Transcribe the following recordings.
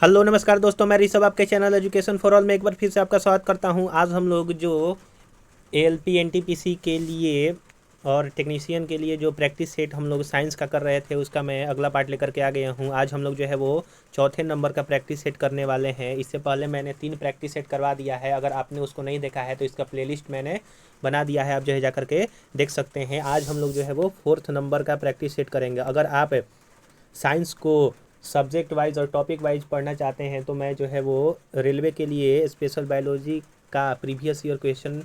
Hello नमस्कार दोस्तों, मैं ऋषभ आपके चैनल एजुकेशन फॉर ऑल में एक बार फिर से आपका स्वागत करता हूं। आज हम लोग जो एएलपी एनटीपीसी के लिए और टेक्नीशियन के लिए जो प्रैक्टिस सेट हम लोग साइंस का कर रहे थे उसका मैं अगला पार्ट लेकर के आ गया हूं। आज हम लोग जो है वो चौथे नंबर का प्रैक्टिस सेट करने वाले हैं। इससे पहले मैंने 3 प्रैक्टिस सेट करवा दिया है। अगर आपने उसको नहीं देखा है तो इसका प्लेलिस्ट मैंने बना दिया है, आप जो है जा करके देख सकते हैं। आज हम लोग जो है वो 4th नंबर का प्रैक्टिस सेट करेंगे। अगर आप साइंस को सब्जेक्ट वाइज और टॉपिक वाइज पढ़ना चाहते हैं तो मैं जो है वो रेलवे के लिए स्पेशल बायोलॉजी का प्रीवियस ईयर क्वेश्चन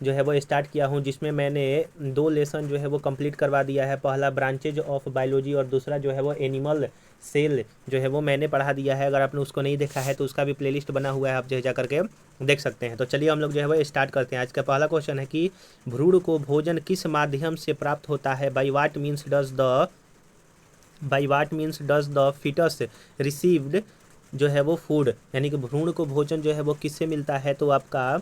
जो है वो स्टार्ट किया हूँ, जिसमें मैंने 2 लेसन जो है वो कंप्लीट करवा दिया है। पहला ब्रांचेज ऑफ बायोलॉजी और दूसरा जो है वो एनिमल सेल जो है वो मैंने पढ़ा दिया है। अगर आपने उसको नहीं देखा है तो उसका भी प्लेलिस्ट बना हुआ है, आप जो है जा करके देख सकते हैं। तो चलिए हम लोग जो है वो स्टार्ट करते हैं। आज का पहला क्वेश्चन है कि भ्रूण को भोजन किस माध्यम से प्राप्त होता है। By what means does the foetus received जो है वो फूड, यानी कि भ्रूण को भोजन जो है वो किससे मिलता है, तो आपका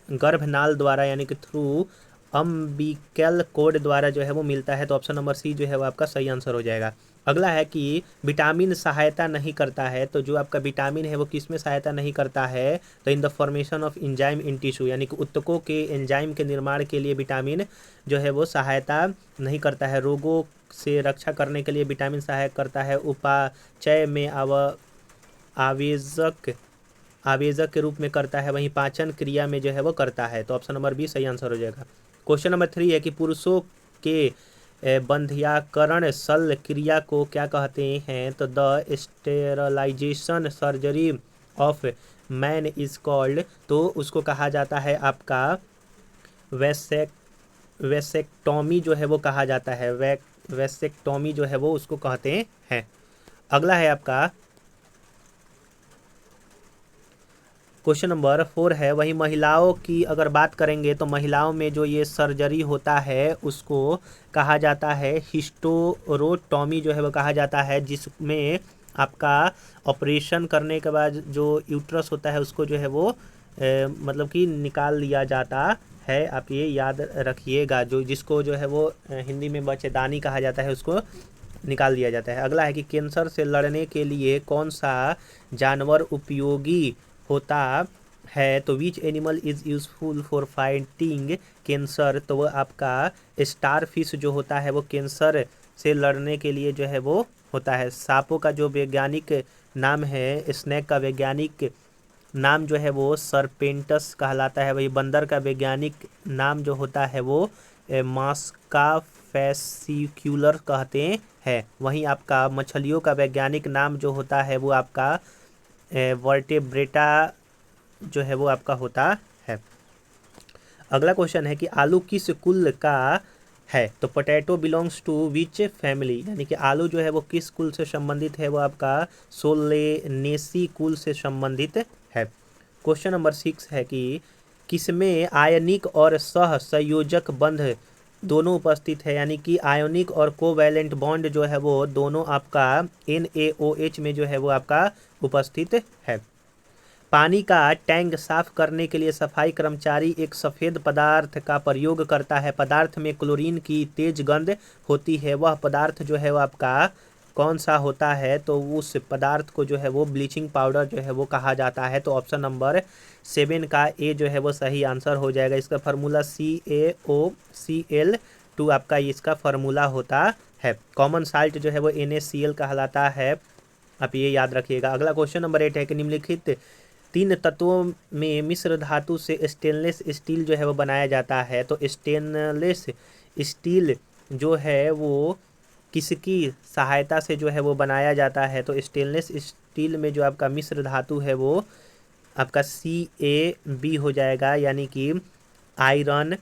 गर्भनाल द्वारा यानी कि थ्रू अम्बिकल कोड द्वारा जो है वो मिलता है। तो ऑप्शन नंबर सी जो है वो आपका सही आंसर हो जाएगा। अगला है कि विटामिन सहायता नहीं करता है, तो जो आपका विटामिन है वो किस में सहायता नहीं करता है, तो in the formation of enzyme in tissue, यानी कि ऊतकों के एंजाइम के निर्माण के लिए विटामिन जो है वो सहायता नहीं करता है। रोगों से रक्षा करने के लिए विटामिन सहायक करता है। उपापचय में आवेजक आवेजक के रूप में करता है, वहीं पाचन क्रिया में जो है वो करता है। तो ऑप्शन नंबर बी सही आंसर हो जाएगा। क्वेश्चन नंबर 3 है कि पुरुषों के बंध्याकरण शल्य क्रिया को क्या कहते हैं, तो the sterilisation surgery of man is called, तो उसको कहा जाता है आपका वेसेक्टोमी जो है वो कहा जाता है। वेसेक्टोमी जो है वो उसको कहते हैं। अगला है आपका क्वेश्चन नंबर 4 है, वही महिलाओं की अगर बात करेंगे तो महिलाओं में जो ये सर्जरी होता है उसको कहा जाता है हिस्टोरोटॉमी जो है वो कहा जाता है, जिसमें आपका ऑपरेशन करने के बाद जो यूट्रस होता है उसको जो है वो मतलब कि निकाल लिया जाता है। आप ये याद रखिएगा, जो जिसको जो है वो हिंदी में बच्चेदानी कहा जाता है उसको निकाल दिया जाता है। अगला है कि कैंसर से लड़ने के लिए कौन सा जानवर उपयोगी होता है, तो which animal is useful for fighting cancer, तो वह आपका स्टार फिश जो होता है वो कैंसर से लड़ने के लिए जो है वो होता है। सांपों का जो वैज्ञानिक नाम है, स्नेक का वैज्ञानिक नाम जो है वो सरपेंटस कहलाता है। वही बंदर का वैज्ञानिक नाम जो होता है वो मास्का फैसिक्यूलर कहते हैं। वहीं आपका मछलियों का वैज्ञानिक नाम जो होता है वो आपका वर्टेब्रेटा जो है वो आपका होता है। अगला क्वेश्चन है कि आलू किस कुल का है, तो potato belongs to which family, यानी कि आलू जो है वो किस कुल से संबंधित है, वो आपका सोलेनेसी कुल से संबंधित है। क्वेश्चन नंबर 6 है कि किसमें आयनिक और सह संयोजक बंध दोनों उपस्थित है, यानी कि आयोनिक और कोवैलेंट बॉन्ड जो है वो दोनों आपका NaOH में जो है वो आपका उपस्थित है। पानी का टैंक साफ करने के लिए सफाई कर्मचारी एक सफ़ेद पदार्थ का प्रयोग करता है। पदार्थ में क्लोरीन की तेज गंध होती है। वह पदार्थ जो है वो आपका कौन सा होता है, तो उस पदार्थ को जो है वो ब्लीचिंग पाउडर जो है वो कहा जाता है। तो ऑप्शन नंबर 7 का ए जो है वो सही आंसर हो जाएगा। इसका फार्मूला CaOCl2 आपका इसका फार्मूला होता है। कॉमन साल्ट जो है वो NaCl कहलाता है, आप ये याद रखिएगा। अगला क्वेश्चन नंबर 8 है कि निम्नलिखित 3 तत्वों में मिश्र धातु से स्टेनलेस स्टील जो है वो बनाया जाता है, तो स्टेनलेस स्टील जो है वो किसकी सहायता से जो है वो बनाया जाता है, तो स्टेनलेस स्टील में जो आपका मिश्र धातु है वो आपका CaB हो जाएगा, यानी कि आयरन,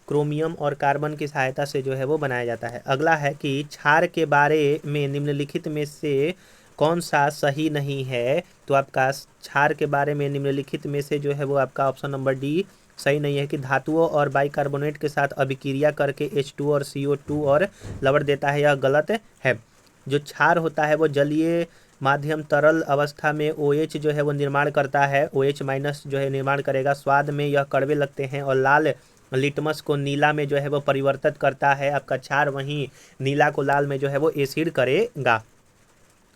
क्रोमियम और कार्बन की सहायता से जो है वो बनाया जाता है। अगला है कि क्षार के बारे में निम्नलिखित में से कौन सा सही नहीं है, तो आपका क्षार के बारे में निम्नलिखित में से जो है वो आपका ऑप्शन नंबर डी सही नहीं है कि धातुओं और बाइकार्बोनेट के साथ अभिक्रिया करके H2 और CO2 और लवण देता है, यह गलत है। जो क्षार होता है वो जलीय माध्यम तरल अवस्था में OH जो है वो निर्माण करता है, OH माइनस जो है निर्माण करेगा। स्वाद में यह कड़वे लगते हैं और लाल लिटमस को नीला में जो है वो परिवर्तित करता है आपका क्षार, वहीं नीला को लाल में जो है वो एसिड करेगा।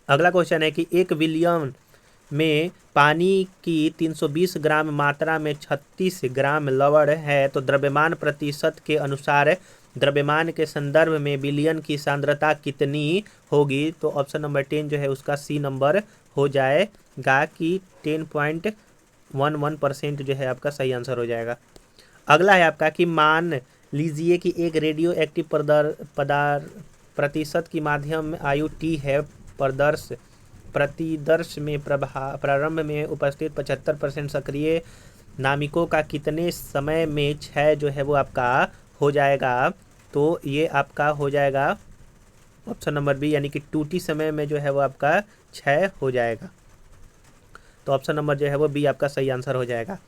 अगला क्वेश्चन है कि 1 बिलियन में पानी की 320 ग्राम मात्रा में 36 ग्राम लवण है तो द्रव्यमान प्रतिशत के अनुसार द्रव्यमान के संदर्भ में विलयन की सांद्रता कितनी होगी? तो ऑप्शन नंबर 10 जो है उसका सी नंबर हो जाएगा कि 10.11% जो है आपका सही आंसर हो जाएगा। अगला है आपका कि मान लीजिए कि एक रेडियो एक्टिव प्रतिशत की माध्यम आयु टी है। प्रतिदर्श में प्रारंभ में उपस्थित 75% सक्रिय नामिकों का कितने समय में क्षय जो है वो आपका हो जाएगा? तो ये आपका हो जाएगा ऑप्शन नंबर बी, यानी कि 2t समय में जो है वो आपका क्षय हो जाएगा। तो ऑप्शन नंबर जो है वो बी आपका सही आंसर हो जाएगा।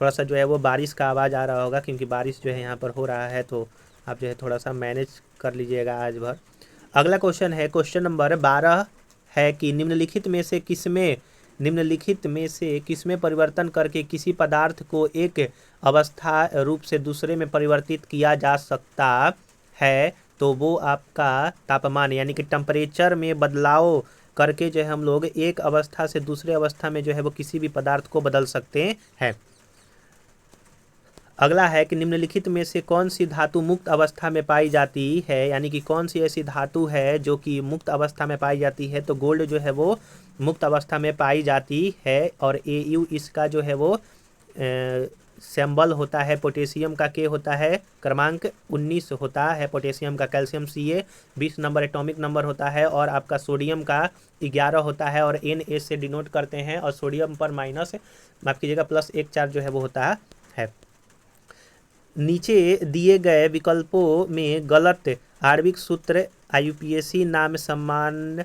थोड़ा सा जो है वो बारिश का आवाज़ आ रहा होगा क्योंकि बारिश जो है यहाँ पर हो रहा है, तो आप जो है थोड़ा सा मैनेज कर लीजिएगा आज भर। अगला क्वेश्चन है, क्वेश्चन नंबर 12 है कि निम्नलिखित में से किसमें परिवर्तन करके किसी पदार्थ को एक अवस्था रूप से दूसरे में परिवर्तित किया जा सकता है? तो वो आपका तापमान यानी कि टेम्परेचर में बदलाव करके जो है हम लोग एक अवस्था से दूसरे अवस्था में जो है वो किसी भी पदार्थ को बदल सकते हैं। अगला है कि निम्नलिखित में से कौन सी धातु मुक्त अवस्था में पाई जाती है, यानी कि कौन सी ऐसी धातु है जो कि मुक्त अवस्था में पाई जाती है? तो गोल्ड जो है वो मुक्त अवस्था में पाई जाती है और Au इसका जो है वो सिंबल होता है। पोटेशियम का के होता है क्रमांक 19 होता है पोटेशियम का। Calcium Ca 20 number atomic number होता है और आपका सोडियम का 11 होता है और Na से डिनोट करते हैं और सोडियम पर माइनस माफ कीजिएगा प्लस 1 चार्ज जो है वो होता है। नीचे दिए गए विकल्पों में गलत आणविक सूत्र IUPAC नाम सम्मान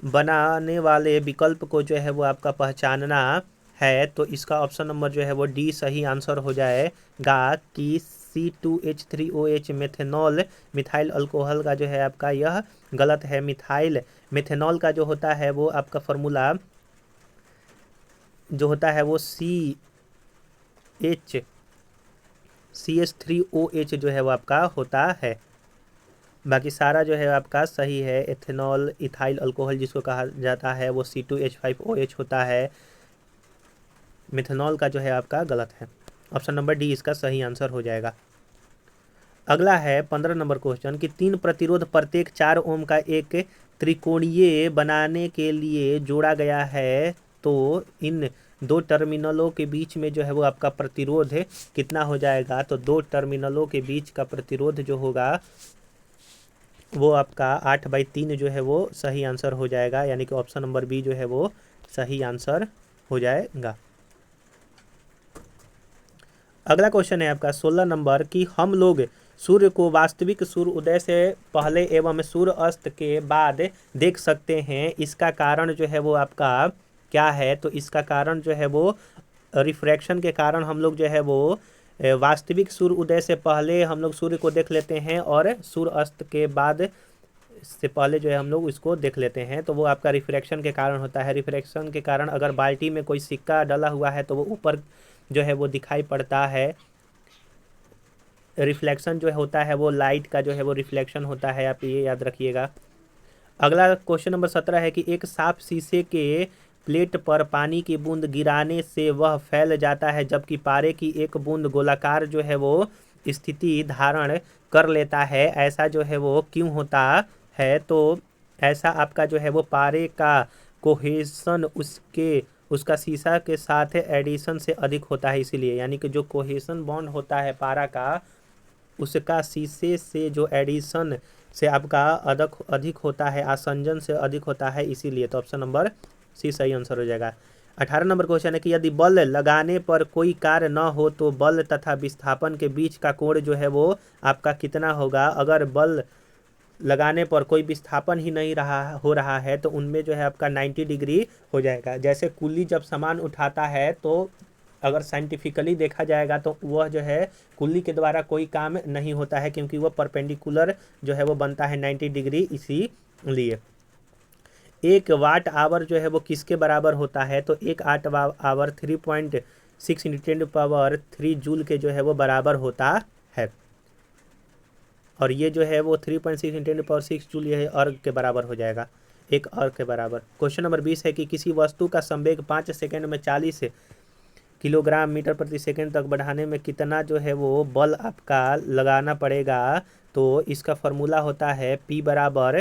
बनाने वाले विकल्प को जो है वो आपका पहचानना है। तो इसका ऑप्शन नंबर जो है वो डी सही आंसर हो जाएगा कि C2H3OH मेथेनॉल मिथाइल अल्कोहल का जो है आपका यह गलत है। मेथेनॉल का जो होता है वो आपका फॉर्मूला जो होता है वो CH3OH जो है वो आपका होता है। बाकी सारा जो है आपका सही है। एथेनॉल इथाइल अल्कोहल जिसको कहा जाता है वो C2H5OH होता है। मेथेनॉल का जो है आपका गलत है। ऑप्शन नंबर डी इसका सही आंसर हो जाएगा। अगला है 15 नंबर क्वेश्चन कि 3 प्रतिरोध प्रत्येक 4 ओम का एक त्रिकोणीय बनाने के लिए जोड़ा गया है। तो इन दो टर्मिनलों के बीच में जो है वो आपका प्रतिरोध कितना हो जाएगा? तो दो टर्मिनलों के बीच का प्रतिरोध जो होगा वो आपका 8/3 जो है वो सही आंसर हो जाएगा, यानी कि ऑप्शन नंबर बी जो है वो सही आंसर हो जाएगा। अगला क्वेश्चन है आपका 16 नंबर कि हम लोग सूर्य को वास्तविक सूर्य उदय से पहले एवं सूर्य अस्त के बाद देख सकते हैं, इसका कारण जो है वो आपका क्या है? तो इसका कारण जो है वो रिफ्रैक्शन के कारण हम लोग जो है वो वास्तविक सूर्य उदय से पहले हम लोग सूर्य को देख लेते हैं और सूर्य अस्त के बाद से पहले जो है हम लोग इसको देख लेते हैं। तो वो आपका रिफ्रैक्शन के कारण होता है। रिफ्रैक्शन के कारण अगर बाल्टी में कोई सिक्का डला हुआ है तो वो ऊपर जो है वो दिखाई पड़ता है। रिफ्लेक्शन जो होता है वो लाइट का जो है वो रिफ्लेक्शन होता है, आप ये याद रखिएगा। अगला क्वेश्चन नंबर 17 है कि एक साफ शीशे के प्लेट पर पानी की बूंद गिराने से वह फैल जाता है जबकि पारे की एक बूंद गोलाकार जो है वो स्थिति धारण कर लेता है, ऐसा जो है वो क्यों होता है? तो ऐसा आपका जो है वो पारे का कोहेशन उसका शीशा के साथ एडिशन से अधिक होता है, इसीलिए। यानी कि जो कोहेशन बॉन्ड होता है पारा का उसका शीशे से जो एडिशन से आपका अधिक होता है, आसंजन से अधिक होता है, इसीलिए। तो ऑप्शन नंबर सी सही आंसर हो जाएगा। 18 नंबर क्वेश्चन है कि यदि बल लगाने पर कोई कार्य न हो तो बल तथा विस्थापन के बीच का कोण जो है वो आपका कितना होगा? अगर बल लगाने पर कोई विस्थापन ही नहीं हो रहा है तो उनमें जो है आपका 90 डिग्री हो जाएगा। जैसे कुल्ली जब सामान उठाता है तो अगर साइंटिफिकली देखा जाएगा तो वह जो है कुल्ली के द्वारा कोई काम नहीं होता है क्योंकि वह परपेंडिकुलर जो है वो बनता है 90 डिग्री, इसीलिए। 1 वाट आवर जो है वो किसके बराबर होता है? तो 1 वाट आवर 3.6 × 10⁻³ जूल के जो है वो बराबर होता है। और ये जो है वो 3.6 × 10⁻⁶ जूल ये अर्ग के बराबर हो जाएगा। 1 अर्क के बराबर। क्वेश्चन नंबर 20 है कि किसी वस्तु का संवेग 5 सेकंड में 40 किलोग्राम मीटर प्रति सेकंड तक बढ़ाने में कितना जो है वो बल आपका लगाना पड़ेगा। तो इसका फॉर्मूला होता है P बराबर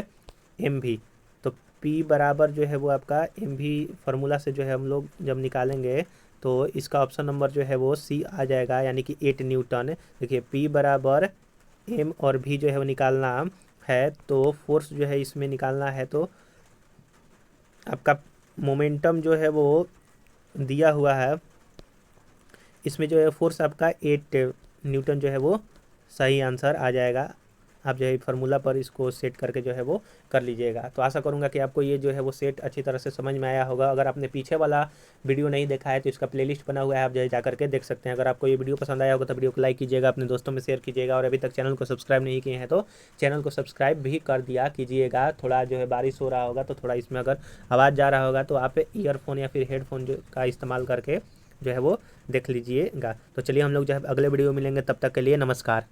mv। तो P बराबर जो है वो आपका mv फार्मूला से जो है हम लोग जब निकालेंगे तो इसका ऑप्शन नंबर जो है वो C आ जाएगा, यानी कि 8 न्यूटन। देखिए P बराबर m और v जो है वो निकालना है, तो फोर्स जो है इसमें निकालना है, तो आपका मोमेंटम जो है वो दिया हुआ है, इसमें जो है फोर्स आपका 8 न्यूटन जो है वो सही आंसर आ जाएगा। आप जो है फार्मूला पर इसको सेट करके जो है वो कर लीजिएगा। तो आशा करूंगा कि आपको ये जो है वो सेट अच्छी तरह से समझ में आया होगा। अगर आपने पीछे वाला वीडियो नहीं देखा है तो इसका प्लेलिस्ट बना हुआ है, आप जो है जा करके देख सकते हैं। अगर आपको ये वीडियो पसंद आया होगा तो वीडियो को लाइक कीजिएगा, अपने दोस्तों में शेयर कीजिएगा, और अभी तक चैनल को सब्सक्राइब नहीं किए हैं तो चैनल को सब्सक्राइब भी कर दिया कीजिएगा। थोड़ा जो है बारिश हो रहा होगा तो थोड़ा इसमें अगर आवाज़ जा रहा होगा तो आप ईयरफोन या फिर हेडफोन जो का इस्तेमाल करके जो है वो देख लीजिएगा। तो चलिए हम लोग जो है अगले वीडियो में मिलेंगे, तब तक के लिए नमस्कार।